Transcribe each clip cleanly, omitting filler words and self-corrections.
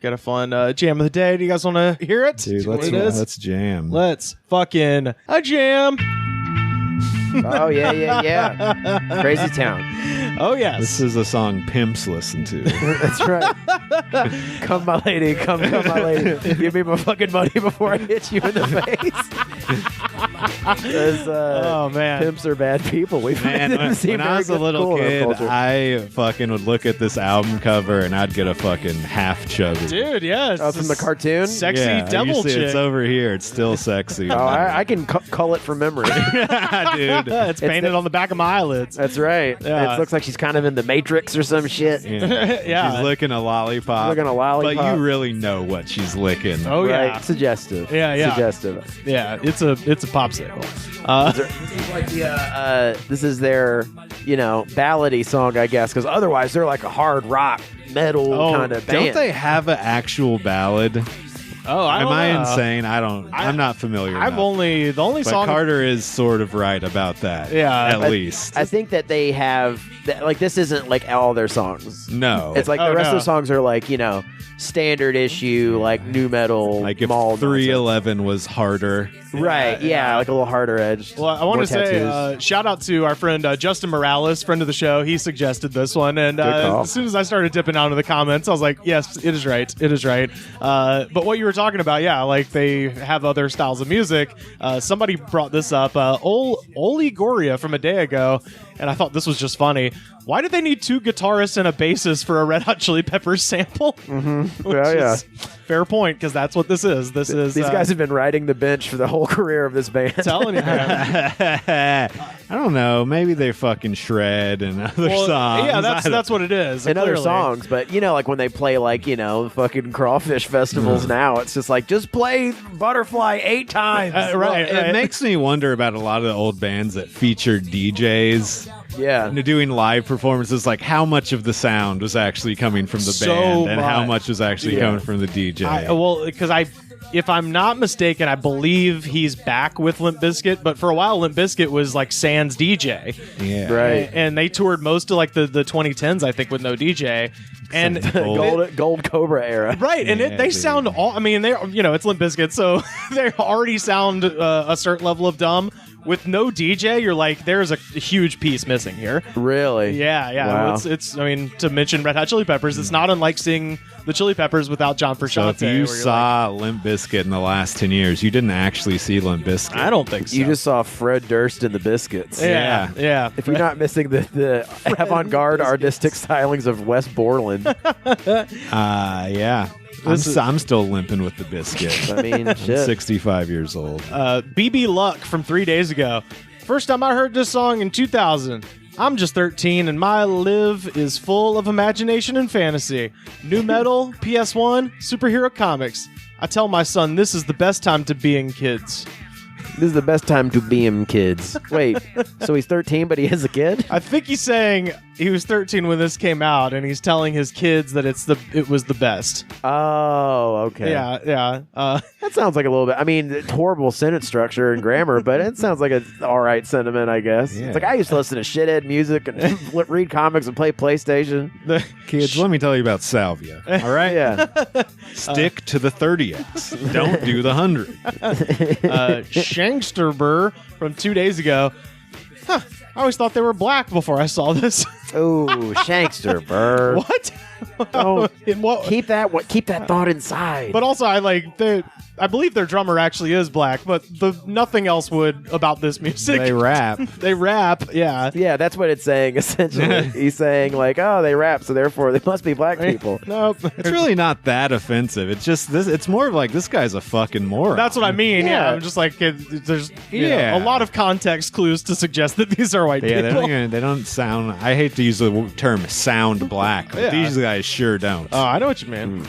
Got a fun jam of the day. Do you guys want to hear it? Dude, let's jam. Let's fucking jam. Oh, yeah. Crazy Town. Oh, yes. This is a song pimps listen to. That's right. Come, my lady. Come, my lady. Give me my fucking money before I hit you in the face. Oh, man. Pimps are bad people. Man, when I was a little kid, I fucking would look at this album cover and I'd get a fucking half chubby. Dude, yes. Oh, from the cartoon? Sexy yeah, devil chick. It's over here. It's still sexy. Oh, I can cull it from memory. Dude. It's painted on the back of my eyelids. That's right. Yeah. It looks like she's kind of in the Matrix or some shit. Yeah. Yeah. She's licking a lollipop. But you really know what she's licking. Oh, yeah. Right. Suggestive. Yeah. Suggestive. Yeah, it's a popsicle. This is their, ballady song, I guess, because otherwise they're like a hard rock metal kind of band. Don't they have an actual ballad? Oh, Am I insane? I'm not familiar. The only but song. Carter is sort of right about that. Yeah, at least. I think that they have this isn't like all their songs. No, It's like the rest of the songs are like standard issue like new metal. Like if mall 311 was harder. Right? Yeah, like a little harder edge. Well, I want to say shout out to our friend Justin Morales, friend of the show. He suggested this one, and as soon as I started dipping out into the comments, I was like, "Yes, it is right. It is right." But what you were talking about, yeah, like they have other styles of music. Somebody brought this up, Oli Goria from a day ago, and I thought this was just funny. Why did they need two guitarists and a bassist for a Red Hot Chili Peppers sample? Mm-hmm. Yeah. Fair point, because that's what this is. These guys have been riding the bench for the whole career of this band. Telling you, man. I don't know. Maybe they fucking shred and other songs. Yeah, that's what it is. And other songs, but like when they play fucking crawfish festivals now, it's just like just play Butterfly 8 times. Right. It makes me wonder about a lot of the old bands that featured DJs. Yeah. Doing live performances, like how much of the sound was actually coming from the band and how much was actually coming from the DJ. Because if I'm not mistaken, I believe he's back with Limp Bizkit, but for a while Limp Bizkit was like Sans DJ. Yeah. Right. And they toured most of like the 2010s, I think, with no DJ. And Gold Cobra era. Right, and they sound all, I mean, they're, it's Limp Bizkit, so they already sound a certain level of dumb. With no DJ, you're like, there's a huge piece missing here. Really? Yeah. Wow. It's. I mean, to mention Red Hot Chili Peppers, it's not unlike seeing the Chili Peppers without John Frusciante. So if you saw Limp Bizkit in the last 10 years, you didn't actually see Limp Bizkit. I don't think so. You just saw Fred Durst and the Biscuits. Yeah. If you're not missing the avant-garde artistic stylings of Wes Borland. Yeah. I'm still limping with the biscuit. I mean, shit. 65 years old. BB Luck from 3 days ago. First time I heard this song in 2000. I'm just 13 and my live is full of imagination and fantasy. New metal, PS1, superhero comics. I tell my son this is the best time to be in kids. This is the best time to be him, kids. Wait, so he's 13, but he is a kid? I think he's saying he was 13 when this came out, and he's telling his kids that it was the best. Oh, okay. Yeah. That sounds like a little bit. I mean, horrible sentence structure and grammar, but it sounds like an all right sentiment, I guess. Yeah. It's like I used to listen to shithead music and read comics and play PlayStation. Kids, let me tell you about salvia. All right? Yeah. Stick to the 30x. Don't do the 100. Shanksterber from 2 days ago. I always thought they were black before I saw this. Oh, Shankster bird. What? Oh, In what? keep that thought inside. But also, I believe their drummer actually is black, but nothing else would about this music. They rap. They rap, yeah. Yeah, that's what it's saying, essentially. He's saying, like, oh, they rap, so therefore they must be black people. Nope. It's really not that offensive. It's just this. It's more of like this guy's a fucking moron. That's what I mean. Yeah, Yeah. I'm just like there's Yeah. a lot of context clues to suggest that these are white Yeah, people. they don't sound. I hate to use the term "sound black," but Yeah. these guys sure don't. Oh, I know what you mean.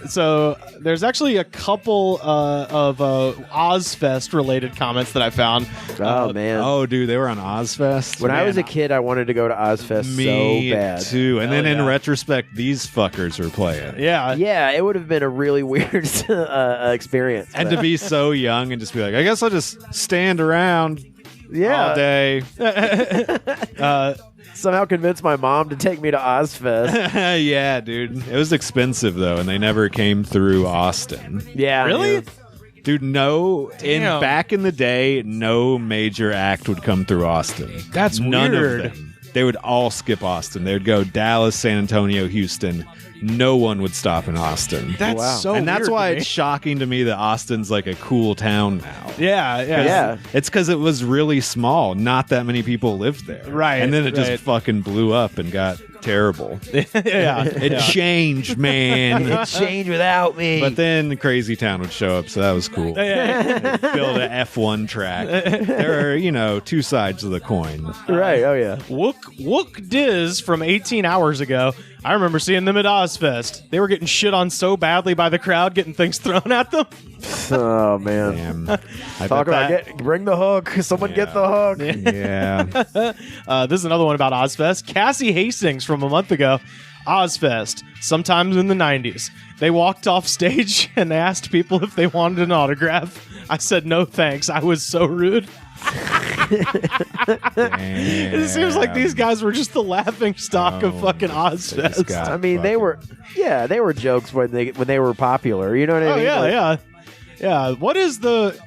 So there's actually a couple of Ozfest related comments that I found. Oh, man. Oh, dude, they were on Ozfest. When I Man, was a kid, I wanted to go to Ozfest me so bad. too. And then Hell in yeah. retrospect, these fuckers were playing. Yeah. Yeah, it would have been a really weird experience. And to be so young and just be like, I guess I'll just stand around all day. somehow convinced my mom to take me to Ozfest. Yeah, dude. It was expensive, though, and they never came through Austin. Yeah. Really? Yeah. Dude, Damn. back in the day, no major act would come through Austin. That's None weird. of them. They would all skip Austin. They would go Dallas, San Antonio, Houston. No one would stop in Austin. That's Wow. so And that's weird why to me. it's shocking to me that Austin's like a cool town now. Yeah. It's because it was really small. Not that many people lived there. Right, And then it right. just fucking blew up and got terrible. Yeah. It changed, man. It changed without me. But then Crazy Town would show up, so that was cool. Yeah. Build a F1 track. There are, two sides of the coin. Right. Oh, yeah. Wook Diz from 18 hours ago. I remember seeing them at Ozfest. They were getting shit on so badly by the crowd, getting things thrown at them. Oh, man. Damn. I Talk bet about bring the hook. Someone get the hook. Yeah. This is another one about Ozfest. Cassie Hastings from a month ago. Ozfest, sometimes in the 90s. They walked off stage and they asked people if they wanted an autograph. I said, no thanks. I was so rude. It seems like these guys were just the laughing stock of fucking They just Ozfest. got I mean, they were jokes when they were popular. You know what I Oh, mean? yeah, Like, yeah. What is the...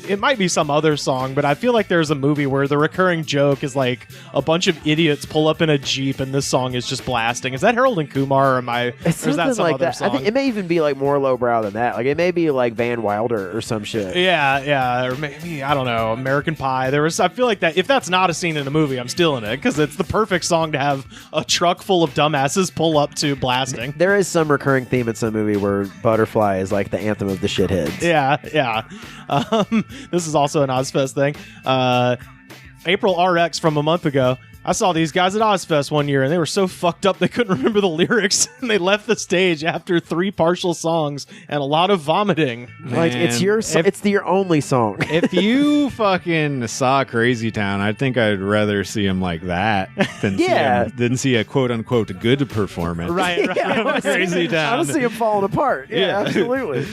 It might be some other song, but I feel like there's a movie where the recurring joke is like a bunch of idiots pull up in a Jeep and this song is just blasting. Is that Harold and Kumar or am I... It's or is that something some like other that. song? I think it may even be like more lowbrow than that. Like it may be like Van Wilder or some shit. Yeah, or maybe, I don't know, American Pie. I feel like that if that's not a scene in a movie, I'm still in it because it's the perfect song to have a truck full of dumbasses pull up to blasting. There is some recurring theme in some movie where Butterfly is like the anthem of the shitheads. Yeah. This is also an Ozfest thing. April RX from a month ago. I saw these guys at Ozfest one year, and they were so fucked up they couldn't remember the lyrics, and they left the stage after 3 partial songs and a lot of vomiting. Like it's Man, it's your only song. If you fucking saw Crazy Town, I think I'd rather see him like that than see a quote unquote good performance. Right. I wanna see- Crazy Town. I want to see him falling apart. Yeah, absolutely.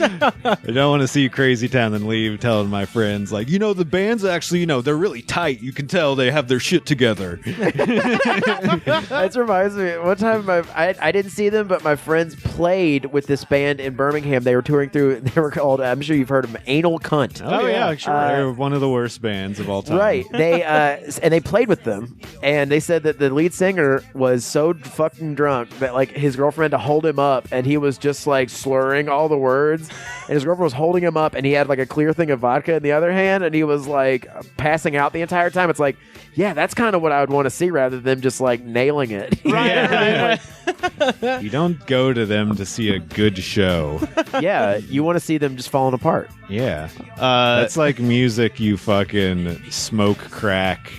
I don't want to see Crazy Town and leave telling my friends like, the band's actually, they're really tight. You can tell they have their shit together. That reminds me. One time, I didn't see them, but my friends played with this band in Birmingham. They were touring through. They were called. I'm sure you've heard of them. Anal Cunt. Oh, yeah, sure. They're one of the worst bands of all time. Right. They and they played with them, and they said that the lead singer was so fucking drunk that like his girlfriend had to hold him up, and he was just like slurring all the words, and his girlfriend was holding him up, and he had like a clear thing of vodka in the other hand, and he was like passing out the entire time. It's like, yeah, that's kind of what I would want to see rather than just like nailing it. Right. You don't go to them to see a good show. Yeah, you want to see them just falling apart. Yeah. That's like music you fucking smoke crack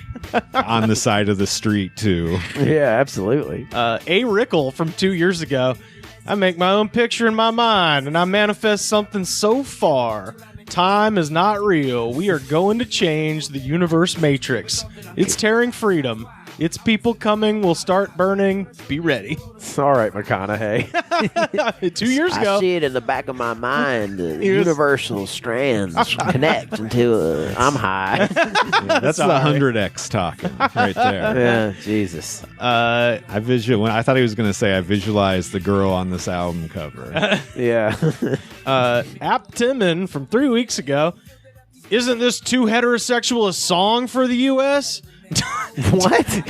on the side of the street too. Yeah, absolutely. A. Rickle from 2 years ago. I make my own picture in my mind, and I manifest something so far. Time is not real. We are going to change the universe matrix. It's tearing freedom. It's people coming. We'll start burning. Be ready. It's all right, McConaughey. 2 years ago. I see it in the back of my mind. The universal strands connect into I'm high. Yeah, that's the 100X talking right there. Yeah, Jesus. I thought he was going to say I visualized the girl on this album cover. Yeah. App Timon from 3 weeks ago. Isn't this too heterosexual a song for the U.S.? What?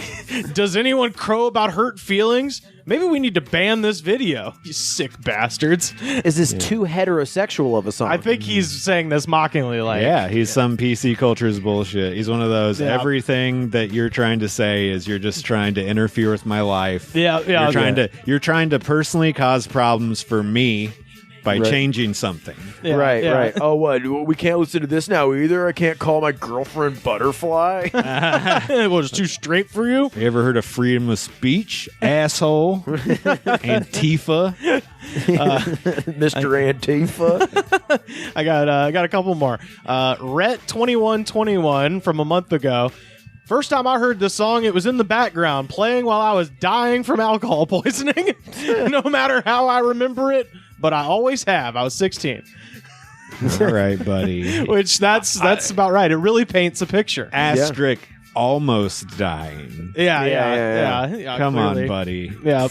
Does anyone crow about hurt feelings? Maybe we need to ban this video. You sick bastards. Is this too heterosexual of a song? I think he's saying this mockingly, like, Yeah, he's some PC culture's bullshit. He's one of those, Yeah. everything that you're trying to say is you're just trying to interfere with my life. Yeah, You're trying to personally cause problems for me by changing something. Yeah, right, yeah. right. Oh, what? We can't listen to this now either? I can't call my girlfriend Butterfly? Well, it's too straight for you. You ever heard of freedom of speech, asshole? Antifa? Mr. Antifa? I got a couple more. Rhett2121 from a month ago. First time I heard this song, it was in the background playing while I was dying from alcohol poisoning. No matter how I remember it, but I always have. I was 16. All right, buddy. Which that's about right. It really paints a picture. Asterisk. almost dying. Yeah. Come clearly. on, buddy. Yeah.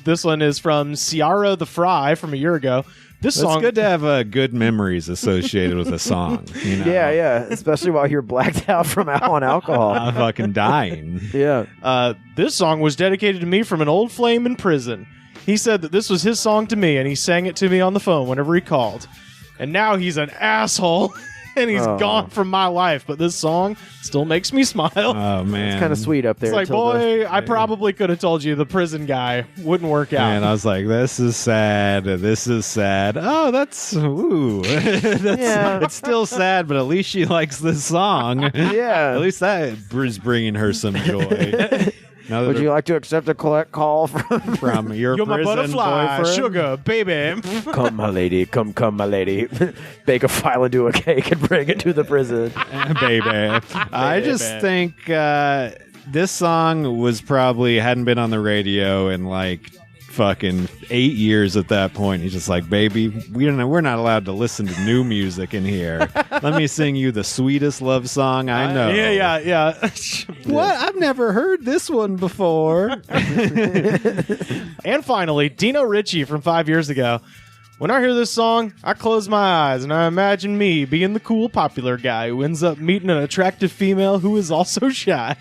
This one is from Ciara the Fry from a year ago. This It's song, good to have good memories associated with a song. You know? Yeah, especially while you're blacked out from on alcohol. I'm fucking dying. Yeah. this song was dedicated to me from an old flame in prison. He said that this was his song to me, and he sang it to me on the phone whenever he called. And now he's an asshole, and he's gone from my life. But this song still makes me smile. Oh, man. It's kind of sweet up there. It's like, boy, I probably could have told you the prison guy wouldn't work out. And I was like, this is sad. This is sad. Oh, that's, ooh. It's still sad, but at least she likes this song. Yeah. At least that is bringing her some joy. Would you like to accept a call from your You're my prison butterfly, boyfriend? sugar, baby. Come, my lady. Come, my lady. Bake a file into a cake and bring it to the prison. Baby. I just think this song was probably hadn't been on the radio in like fucking 8 years at that point. He's just like, baby, we're not allowed to listen to new music in here. Let me sing you the sweetest love song I know. Yeah. What? I've never heard this one before. And finally, Dino Ritchie from 5 years ago. When I hear this song, I close my eyes and I imagine me being the cool, popular guy who ends up meeting an attractive female who is also shy.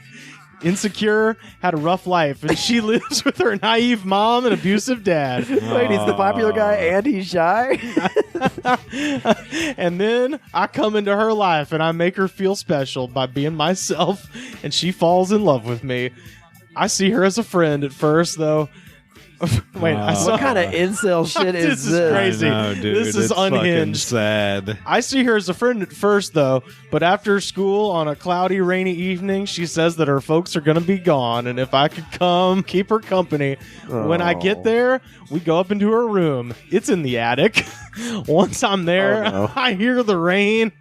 Insecure, had a rough life, and she lives with her naive mom and abusive dad. Wait, he's the popular guy and he's shy? And then I come into her life and I make her feel special by being myself, and she falls in love with me. I see her as a friend at first, though. Wait, what kind of incel shit is This is crazy. I know, dude. This is It's fucking unhinged. sad. I see her as a friend at first, though, but after school on a cloudy, rainy evening, she says that her folks are going to be gone, and if I could come keep her company. When I get there, we go up into her room. It's in the attic. Once I'm there, I hear the rain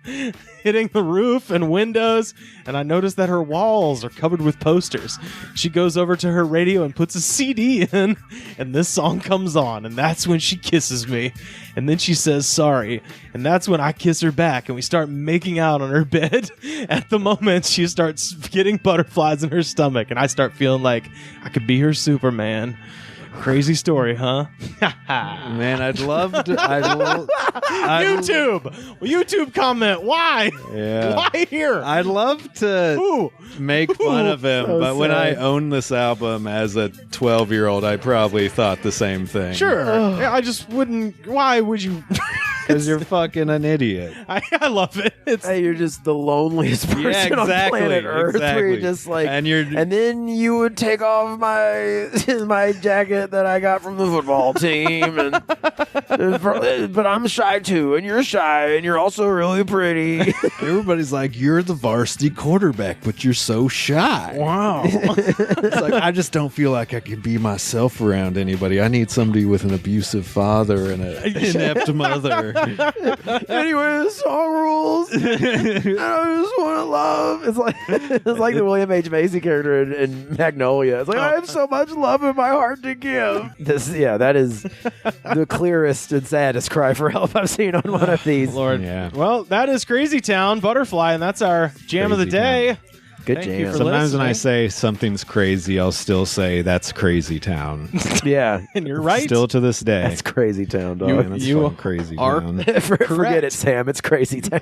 hitting the roof and windows, and I notice that her walls are covered with posters. She goes over to her radio and puts a CD in, and this song comes on, and that's when she kisses me. And then she says sorry, and that's when I kiss her back, and we start making out on her bed. At the moment, she starts getting butterflies in her stomach, and I start feeling like I could be her Superman. Crazy story, huh? Man, I'd love to. YouTube comment. Why? Yeah. Why here? I'd love to make fun of him, So but when I sad. owned this album as a 12-year-old, I probably thought the same thing. Sure. I just wouldn't. Why would you? Because you're fucking an idiot. I love it. It's Hey, you're just the loneliest person on planet Earth. Where you're just like, And then you would take off my jacket that I got from the football team, but I'm shy too, and you're shy, and you're also really pretty. everybody's like, you're the varsity quarterback, but you're so shy. wow. It's like, I just don't feel like I can be myself around anybody. I need somebody with an abusive father and an inept mother. Anyway, the song rules. I just want to love. It's like the William H. Macy character in Magnolia. It's like, I have so much love in my heart to give. That is the clearest and saddest cry for help I've seen on one of these. Lord. Yeah. Well, that is Crazy Town Butterfly, and that's our jam of the Crazy day. Good Thank jam. you for Sometimes when I listening. say something's crazy, I'll still say that's Crazy Town. Yeah, And you're right. Still to this day. that's Crazy Town, dog. Man, that's you fucking Crazy are Town. Forget it, Sam. It's Crazy Town.